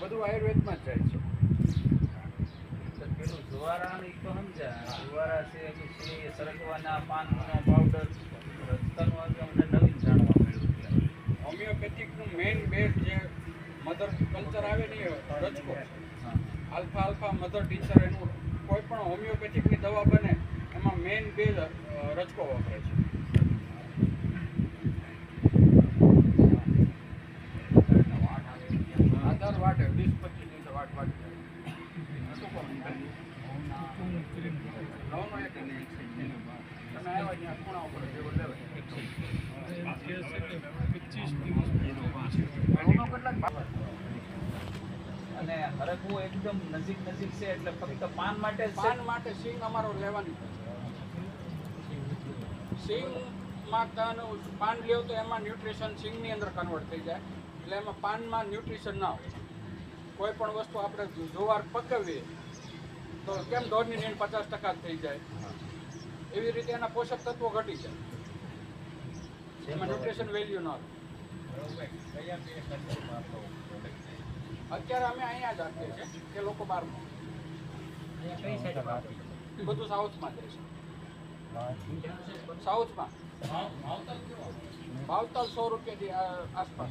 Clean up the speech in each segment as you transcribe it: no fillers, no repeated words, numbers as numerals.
બધું આયુર્વેદમાં જ જાય છે. પેલું જુવારાનું તો સમજ્યા, જુવારા છે પછી સરગવાના પાનનો પાવડર રસ્તાનું આજે અમને નવીન જાણવા મળ્યું. હોમિયોપેથિકનું મેઇન બેઝ જે મધર કલ્ચર આવે ને એ રચકો આલ્ફા મધર ટીચર, એનું કોઈ પણ હોમિયોપેથિકની દવા બને એમાં મેઇન બેઝ રચકો વાપરે છે. આધાર વાટે 20-25 દિવસે વાટ વાટે શું કહો નવનો એક તમે આવ્યા ત્યાં ખૂણા ઉપર જેવો લેવાય અને હરકવું એકદમ નજીક છે એટલે ફક્ત પાન માટે જ છે. પાન માટે સિંગ અમારો લેવાની સિંગમાં પાન લ્યો તો એમાં ન્યુટ્રિશન સિંગની અંદર કન્વર્ટ થઈ જાય, એટલે એમાં પાનમાં ન્યુટ્રિશન ના હોય. કોઈ પણ વસ્તુ આપણે જુવાર પકવીએ તો કેમ 1.5 50% થઈ જાય, એવી રીતે એના પોષક તત્વો ઘટી જાય, એમાં ન્યુટ્રિશન વેલ્યુ ના હોય. અત્યારે અમે અહીંયા જ આપીએ છીએ કે લોકો બહારમાં બધું સાઉથમાં જાય છે. સાઉથમાં ભાવતાલ 100 રૂપિયાથી આસપાસ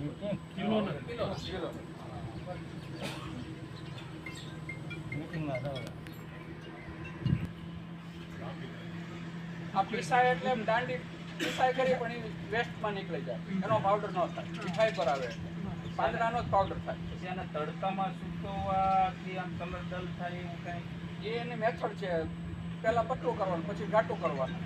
કિલો. આ પીસાય એટલે દાંડી પીસાય કરી પણ એ વેસ્ટમાં નીકળી જાય, એનો પાવડર ન થાય, ફાઈબર આવે પાંદડાનો જ પાવડર થાય. પછી આને તડકામાં સૂકવવાથી આમ કલર ડલ થાય એવું કાંઈ? એ એની મેથડ છે. પહેલાં પતલું કરવાનું, પછી ઘાટું કરવાનું,